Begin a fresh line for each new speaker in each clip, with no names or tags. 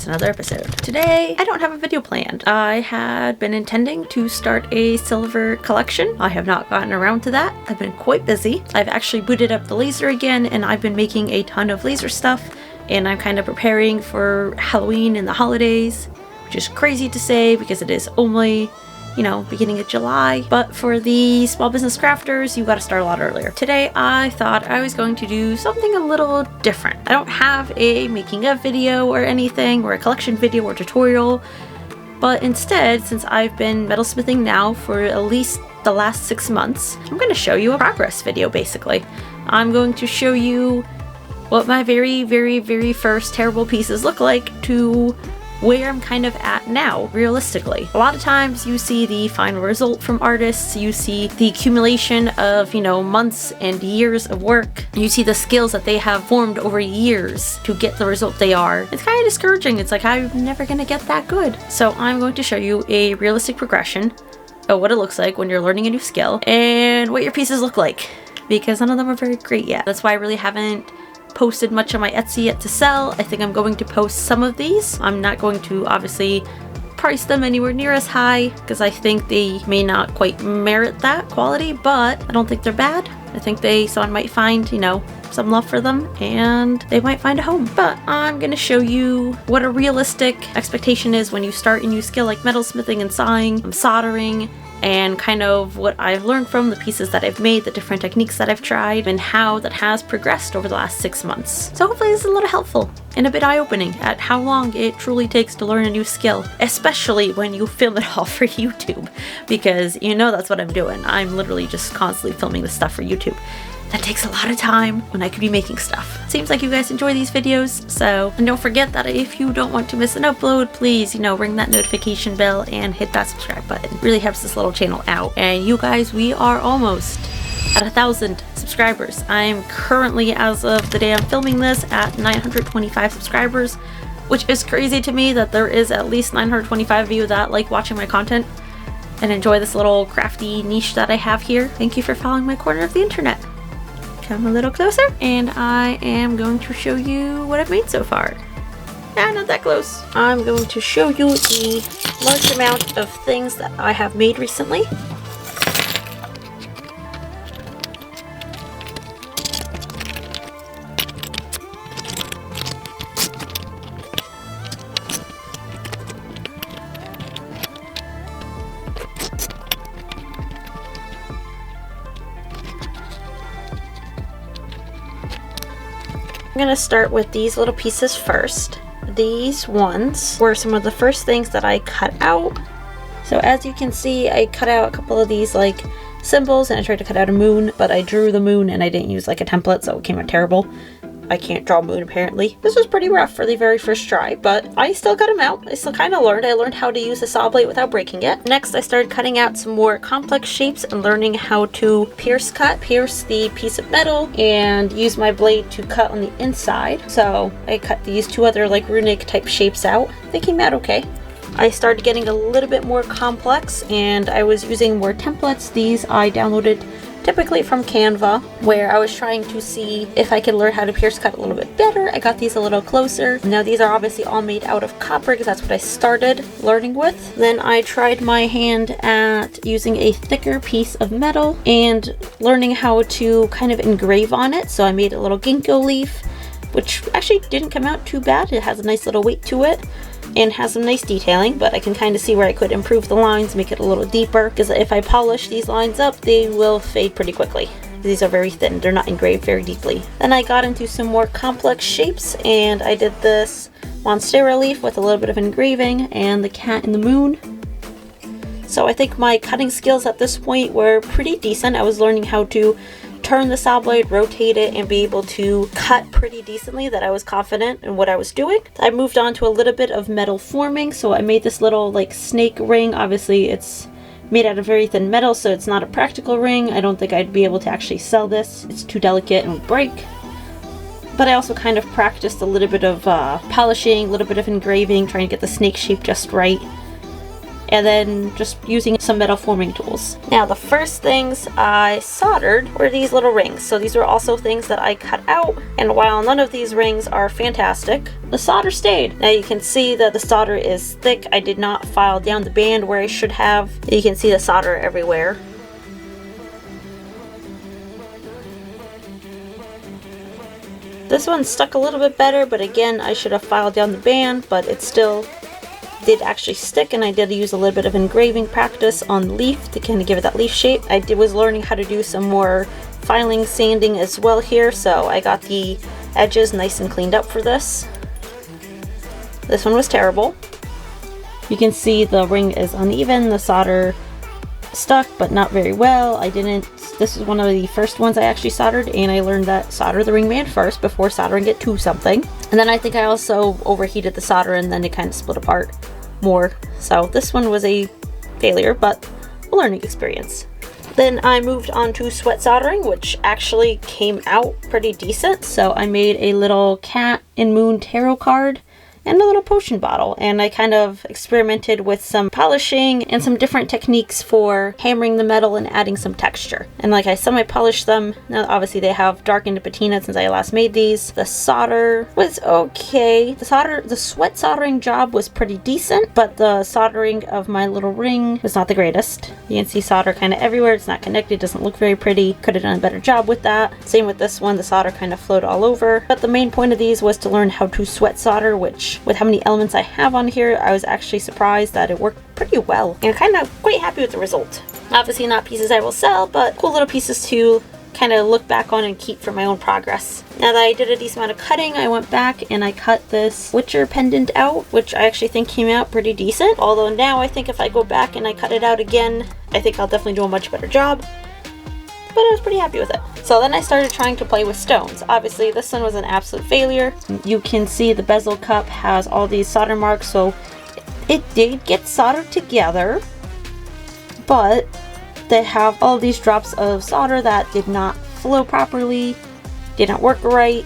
here's another episode. Today, I don't have a video planned. I had been intending to start a silver collection. I have not gotten around to that. I've been quite busy. I've actually booted up the laser again, and I've been making a ton of laser stuff, and I'm kind of preparing for Halloween and the holidays, which is crazy to say because it is only, beginning of July. But for the small business crafters, you gotta start a lot earlier. Today, I thought I was going to do something a little different. I don't have a making of video or anything, or a collection video or tutorial, but instead, since I've been metalsmithing now for at least the last 6 months, I'm gonna show you a progress video, basically. I'm going to show you what my very, very, very first terrible pieces look like to where I'm kind of at now, realistically. A lot of times you see the final result from artists, you see the accumulation of, months and years of work, you see the skills that they have formed over years to get the result they are. It's kind of discouraging. It's like, I'm never gonna get that good. So I'm going to show you a realistic progression of what it looks like when you're learning a new skill and what your pieces look like, because none of them are very great yet. That's why I really haven't posted much on my Etsy yet to sell. I think I'm going to post some of these. I'm not going to obviously price them anywhere near as high because I think they may not quite merit that quality, but I don't think they're bad. I think someone might find, some love for them and they might find a home. But I'm gonna show you what a realistic expectation is when you start a new skill like metalsmithing and sawing, soldering, and kind of what I've learned from the pieces that I've made, the different techniques that I've tried, and how that has progressed over the last 6 months. So hopefully this is a little helpful and a bit eye-opening at how long it truly takes to learn a new skill, especially when you film it all for YouTube, because that's what I'm doing. I'm literally just constantly filming this stuff for YouTube. That takes a lot of time when I could be making stuff. Seems like you guys enjoy these videos, and don't forget that if you don't want to miss an upload, please, ring that notification bell and hit that subscribe button. It really helps this little channel out. And you guys, we are almost at 1,000 subscribers. I'm currently, as of the day I'm filming this, at 925 subscribers, which is crazy to me that there is at least 925 of you that like watching my content and enjoy this little crafty niche that I have here. Thank you for following my corner of the internet. Come a little closer, and I am going to show you what I've made so far. Not that close. I'm going to show you the large amount of things that I have made recently. I'm gonna start with these little pieces first. These ones were some of the first things that I cut out. So as you can see, I cut out a couple of these like symbols, and I tried to cut out a moon, but I drew the moon and I didn't use like a template, so it came out terrible. I can't draw a moon apparently. This was pretty rough for the very first try, but I still cut them out. I still kind of learned. I learned how to use a saw blade without breaking it. Next, I started cutting out some more complex shapes and learning how to pierce the piece of metal and use my blade to cut on the inside. So I cut these two other like runic type shapes out. They came out okay. I started getting a little bit more complex and I was using more templates. These I downloaded typically from Canva, where I was trying to see if I could learn how to pierce cut a little bit better. I got these a little closer. Now these are obviously all made out of copper because that's what I started learning with. Then I tried my hand at using a thicker piece of metal and learning how to kind of engrave on it. So I made a little ginkgo leaf, which actually didn't come out too bad. It has a nice little weight to it and has some nice detailing, but I can kind of see where I could improve the lines, make it a little deeper, because if I polish these lines up, they will fade pretty quickly. These are very thin, they're not engraved very deeply. Then I got into some more complex shapes, and I did this monstera leaf with a little bit of engraving and the cat and the moon. So I think my cutting skills at this point were pretty decent. I was learning how to turn the saw blade, rotate it, and be able to cut pretty decently, that I was confident in what I was doing. I moved on to a little bit of metal forming, so I made this little like snake ring. Obviously it's made out of very thin metal, so it's not a practical ring. I don't think I'd be able to actually sell this. It's too delicate and would break. But I also kind of practiced a little bit of polishing, a little bit of engraving, trying to get the snake shape just right. and then just using some metal forming tools. Now the first things I soldered were these little rings. So these are also things that I cut out, and while none of these rings are fantastic, the solder stayed. Now you can see that the solder is thick. I did not file down the band where I should have. You can see the solder everywhere. This one stuck a little bit better, but again, I should have filed down the band, but it still did actually stick, and I did use a little bit of engraving practice on the leaf to kind of give it that leaf shape. I was learning how to do some more filing, sanding as well here, so I got the edges nice and cleaned up for this. This one was terrible. You can see the ring is uneven, the solder stuck, but not very well. This is one of the first ones I actually soldered, and I learned that solder the ring band first before soldering it to something. And then I think I also overheated the solder, and then it kind of split apart more. So this one was a failure, but a learning experience. Then I moved on to sweat soldering, which actually came out pretty decent. So I made a little cat and moon tarot card and a little potion bottle, and I kind of experimented with some polishing and some different techniques for hammering the metal and adding some texture. And like I semi-polished them. Now obviously they have darkened patina since I last made these. The solder was okay. The sweat soldering job was pretty decent, but the soldering of my little ring was not the greatest. You can see solder kind of everywhere. It's not connected, doesn't look very pretty. Could have done a better job with that. Same with this one, the solder kind of flowed all over. But the main point of these was to learn how to sweat solder, which with how many elements I have on here, I was actually surprised that it worked pretty well, and kind of quite happy with the result. Obviously not pieces I will sell, but cool little pieces to kind of look back on and keep for my own progress. Now that I did a decent amount of cutting, I went back and I cut this Witcher pendant out, which I actually think came out pretty decent. Although now I think if I go back and I cut it out again, I think I'll definitely do a much better job. But I was pretty happy with it. So then I started trying to play with stones. Obviously this one was an absolute failure. You can see the bezel cup has all these solder marks, so it did get soldered together, but they have all these drops of solder that did not flow properly, didn't work right,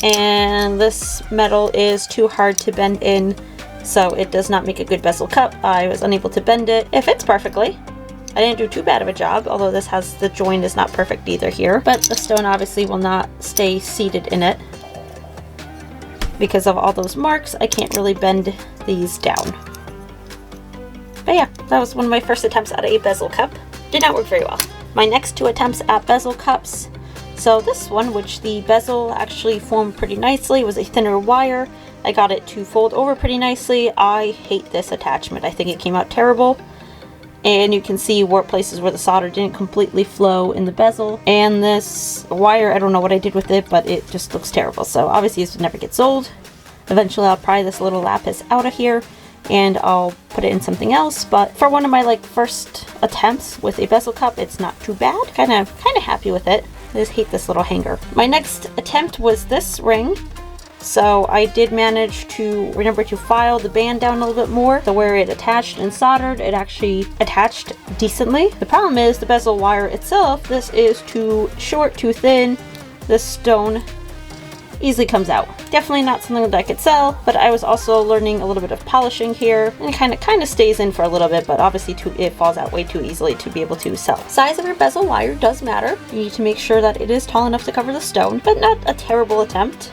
and this metal is too hard to bend in, so it does not make a good bezel cup. I was unable to bend it. It fits perfectly. I didn't do too bad of a job, although this has, the joint is not perfect either here. But the stone obviously will not stay seated in it. Because of all those marks, I can't really bend these down. But yeah, that was one of my first attempts at a bezel cup. Did not work very well. My next two attempts at bezel cups. So this one, which the bezel actually formed pretty nicely, was a thinner wire. I got it to fold over pretty nicely. I hate this attachment. I think it came out terrible. And you can see places where the solder didn't completely flow in the bezel. And this wire, I don't know what I did with it, but it just looks terrible. So obviously this would never get sold. Eventually I'll pry this little lapis out of here and I'll put it in something else. But for one of my first attempts with a bezel cup, it's not too bad. Kind of happy with it. I just hate this little hanger. My next attempt was this ring. So I did manage to remember to file the band down a little bit more. So where it attached and soldered, it actually attached decently. The problem is the bezel wire itself. This is too short, too thin. This stone easily comes out. Definitely not something that I could sell, but I was also learning a little bit of polishing here, and it kind of stays in for a little bit, but obviously it falls out way too easily to be able to sell. Size of your bezel wire does matter. You need to make sure that it is tall enough to cover the stone, but not a terrible attempt.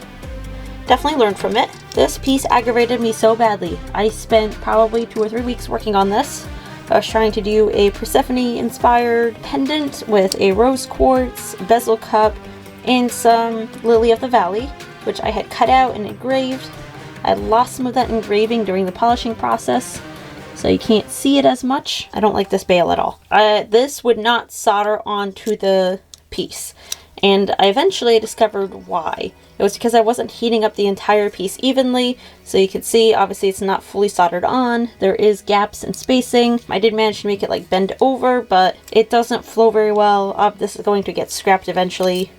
Definitely learned from it. This piece aggravated me so badly. I spent probably 2 or 3 weeks working on this. I was trying to do a Persephone inspired pendant with a rose quartz, bezel cup, and some Lily of the Valley, which I had cut out and engraved. I lost some of that engraving during the polishing process, so you can't see it as much. I don't like this bail at all. This would not solder onto the piece. And I eventually discovered why. It was because I wasn't heating up the entire piece evenly. So you can see, obviously it's not fully soldered on. There is gaps in spacing. I did manage to make it bend over, but it doesn't flow very well. This is going to get scrapped eventually.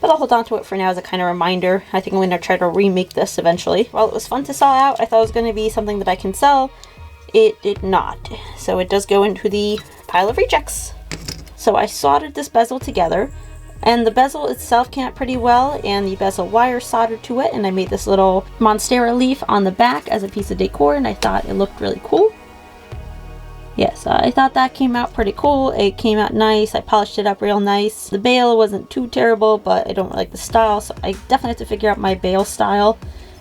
But I'll hold on to it for now as a kind of reminder. I think I'm going to try to remake this eventually. While it was fun to saw out, I thought it was going to be something that I can sell. It did not. So it does go into the pile of rejects. So I soldered this bezel together. And the bezel itself came out pretty well, and the bezel wire soldered to it, and I made this little monstera leaf on the back as a piece of decor, and I thought it looked really cool. Yes, I thought that came out pretty cool. It came out nice. I polished it up real nice. The bail wasn't too terrible, but I don't like the style, so I definitely have to figure out my bail style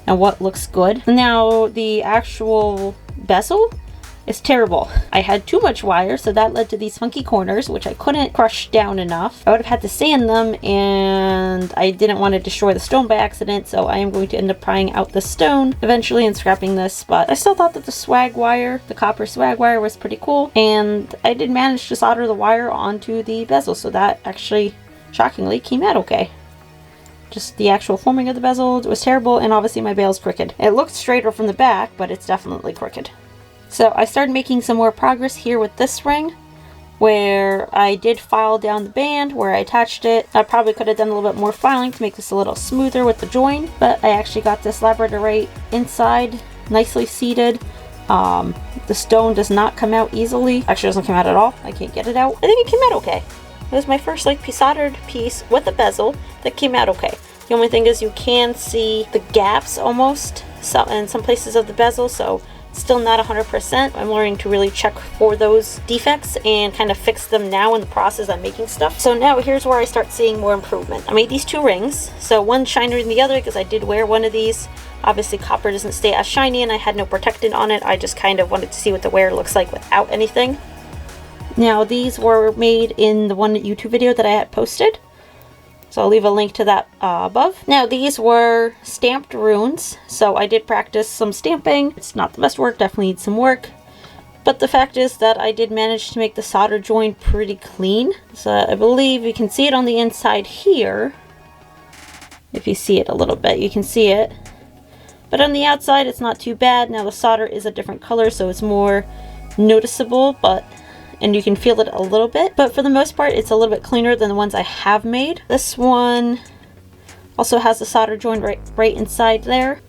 and what looks good. Now, the actual bezel is terrible. I had too much wire, so that led to these funky corners, which I couldn't crush down enough. I would have had to sand them, and I didn't want to destroy the stone by accident, so I am going to end up prying out the stone eventually and scrapping this, but I still thought that the swag wire, the copper swag wire, was pretty cool, and I did manage to solder the wire onto the bezel, so that actually, shockingly, came out okay. Just the actual forming of the bezel was terrible, and obviously my bail's crooked. It looks straighter from the back, but it's definitely crooked. So I started making some more progress here with this ring, where I did file down the band where I attached it. I probably could have done a little bit more filing to make this a little smoother with the join, but I actually got this labradorite inside, nicely seated. The stone does not come out easily. Actually, it doesn't come out at all. I can't get it out. I think it came out okay. It was my first like soldered piece with a bezel that came out okay. The only thing is you can see the gaps almost in some places of the bezel, so still not 100%. I'm learning to really check for those defects and kind of fix them now in the process I'm making stuff. So now here's where I start seeing more improvement. I made these two rings, so one shinier than the other because I did wear one of these. Obviously copper doesn't stay as shiny and I had no protectant on it. I just kind of wanted to see what the wear looks like without anything. Now these were made in the one YouTube video that I had posted, so I'll leave a link to that above. Now these were stamped runes, so I did practice some stamping. It's not the best work, definitely needs some work. But the fact is that I did manage to make the solder join pretty clean. So I believe you can see it on the inside here. If you see it a little bit, you can see it. But on the outside, it's not too bad. Now the solder is a different color, so it's more noticeable, and you can feel it a little bit, but for the most part it's a little bit cleaner than the ones I have made. This one also has the solder joint right inside there.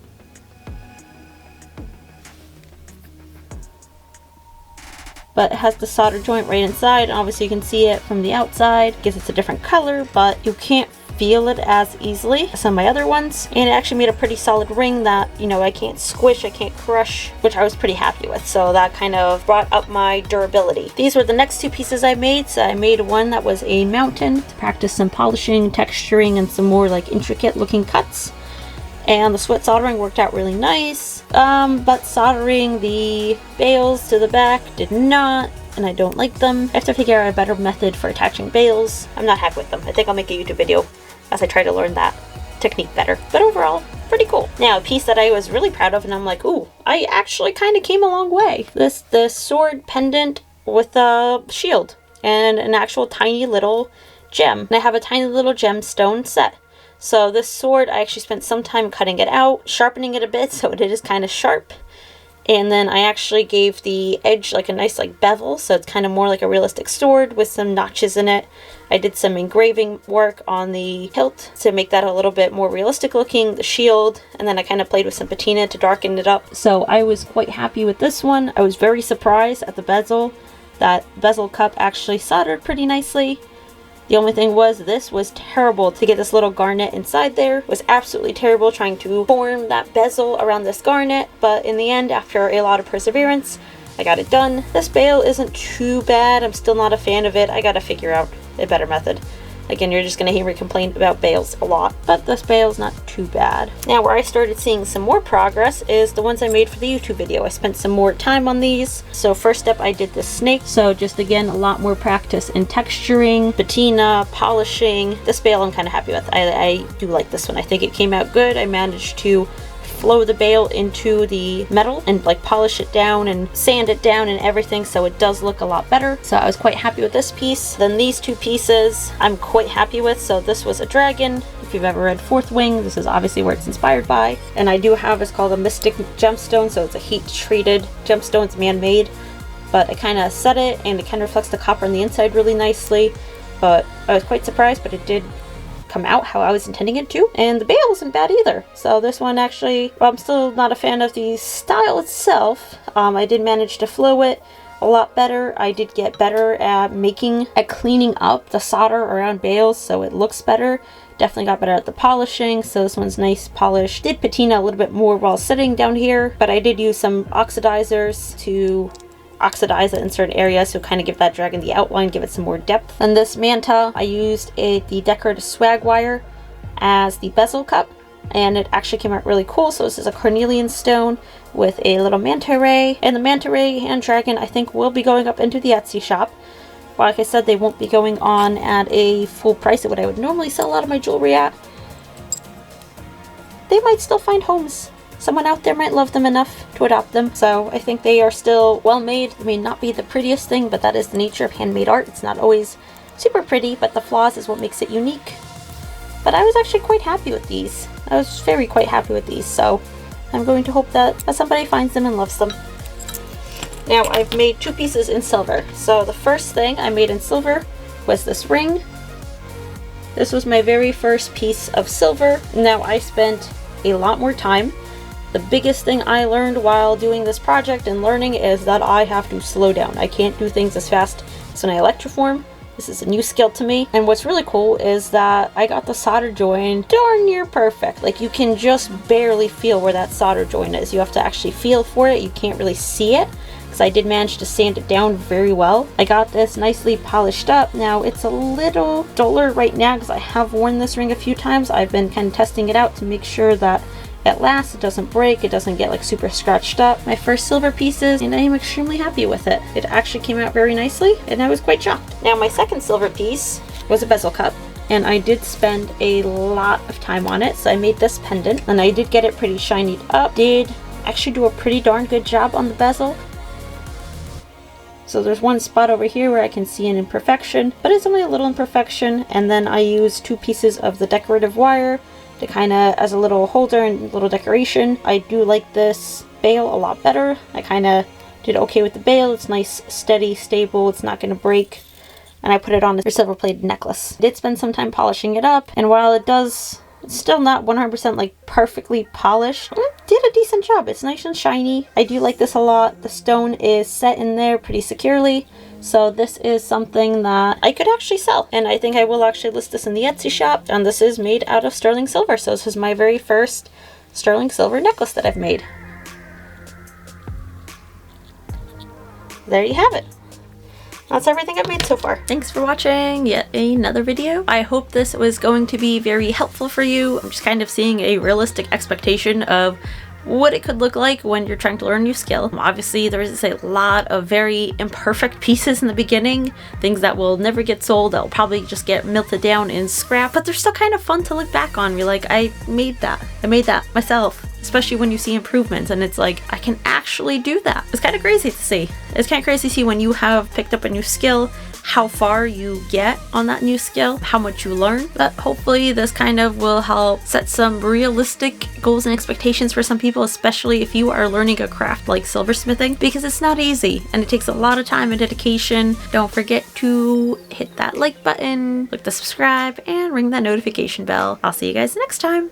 But it has the solder joint right inside, and obviously you can see it from the outside because it's a different color, but you can't feel it as easily as some of my other ones, and it actually made a pretty solid ring that, you know, I can't squish, I can't crush, which I was pretty happy with, so that kind of brought up my durability. These were the next two pieces I made. So I made one that was a mountain to practice some polishing, texturing, and some more like intricate looking cuts, and the sweat soldering worked out really nice, but soldering the bails to the back did not, and I don't like them. I have to figure out a better method for attaching bails. I'm not happy with them. I think I'll make a YouTube video as I try to learn that technique better. But overall, pretty cool. Now, a piece that I was really proud of, and I'm like, ooh, I actually kind of came a long way. This sword pendant with a shield and an actual tiny little gem. And I have a tiny little gemstone set. So this sword, I actually spent some time cutting it out, sharpening it a bit so it is kind of sharp. And then I actually gave the edge like a nice like bevel, so it's kind of more like a realistic sword with some notches in it. I did some engraving work on the hilt to make that a little bit more realistic looking, the shield, and then I kind of played with some patina to darken it up. So I was quite happy with this one. I was very surprised at the bezel. That bezel cup actually soldered pretty nicely. The only thing was, this was terrible to get this little garnet inside there. It was absolutely terrible trying to form that bezel around this garnet, but in the end, after a lot of perseverance, I got it done. This bail isn't too bad. I'm still not a fan of it. I gotta figure out a better method. Again, you're just gonna hear me complain about bails a lot, but this bail's not too bad. Now, where I started seeing some more progress is the ones I made for the YouTube video. I spent some more time on these. So first step, I did the snake. So just again, a lot more practice in texturing, patina, polishing. This bail I'm kind of happy with. I do like this one. I think it came out good. I managed to flow the bail into the metal and like polish it down and sand it down and everything, so it does look a lot better. So I was quite happy with this piece. Then these two pieces I'm quite happy with. So this was a dragon. If you've ever read Fourth Wing, this is obviously where it's inspired by. And I do have, it's called a mystic gemstone, so it's a heat treated gemstone. It's man-made, but I kind of set it and it kind of reflects the copper on the inside really nicely. But I was quite surprised, but it did come out how I was intending it to, and the bail wasn't bad either. So this one actually, well, I'm still not a fan of the style itself. I did manage to flow it a lot better. I did get better at cleaning up the solder around bails so it looks better. Definitely got better at the polishing, so this one's nice polished. Did patina a little bit more while sitting down here, but I did use some oxidizers to oxidize it in certain areas to kind of give that dragon the outline, give it some more depth. And this manta, I used the decorative swag wire as the bezel cup, and it actually came out really cool. So this is a cornelian stone with a little manta ray, and the manta ray hand dragon I think will be going up into the Etsy shop. But like I said, they won't be going on at a full price at what I would normally sell a lot of my jewelry at. They might still find homes. Someone out there might love them enough to adopt them. So I think they are still well made. They may not be the prettiest thing, but that is the nature of handmade art. It's not always super pretty, but the flaws is what makes it unique. But I was actually quite happy with these. I was quite happy with these, so I'm going to hope that somebody finds them and loves them. Now I've made 2 pieces in silver. So the first thing I made in silver was this ring. This was my very first piece of silver. Now I spent a lot more time. The biggest thing I learned while doing this project and learning is that I have to slow down. I can't do things as fast as when I electroform. This is a new skill to me. And what's really cool is that I got the solder join darn near perfect. Like, you can just barely feel where that solder join is. You have to actually feel for it. You can't really see it, because I did manage to sand it down very well. I got this nicely polished up. Now it's a little duller right now because I have worn this ring a few times. I've been kind of testing it out to make sure that it lasts, it doesn't break, it doesn't get like super scratched up. My first silver pieces, and I am extremely happy with it. It actually came out very nicely, and I was quite shocked. Now my second silver piece was a bezel cup, and I did spend a lot of time on it. So I made this pendant, and I did get it pretty shinied up. Did actually do a pretty darn good job on the bezel. So there's one spot over here where I can see an imperfection, but it's only a little imperfection. And then I used 2 pieces of the decorative wire to kind of as a little holder and little decoration. I do like this bail a lot better. I kind of did okay with the bail. It's nice, steady, stable. It's not going to break. And I put it on a silver plated necklace. I did spend some time polishing it up, and while it's still not 100% like perfectly polished, it did a decent job. It's nice and shiny. I do like this a lot. The stone is set in there pretty securely. So this is something that I could actually sell, and I think I will actually list this in the Etsy shop. And this is made out of sterling silver, so this is my very first sterling silver necklace that I've made. There you have it. That's everything I've made so far. Thanks for watching yet another video. I hope this was going to be very helpful for you. I'm just kind of seeing a realistic expectation of what it could look like when you're trying to learn a new skill. Obviously, there is a lot of very imperfect pieces in the beginning, things that will never get sold, that will probably just get melted down in scrap, but they're still kind of fun to look back on. You're like, I made that myself. Especially when you see improvements and it's like, I can actually do that. It's kind of crazy to see. It's kind of crazy to see when you have picked up a new skill, how far you get on that new skill, how much you learn. But hopefully this kind of will help set some realistic goals and expectations for some people, especially if you are learning a craft like silversmithing, because it's not easy and it takes a lot of time and dedication. Don't forget to hit that like button, click the subscribe, and ring that notification bell. I'll see you guys next time.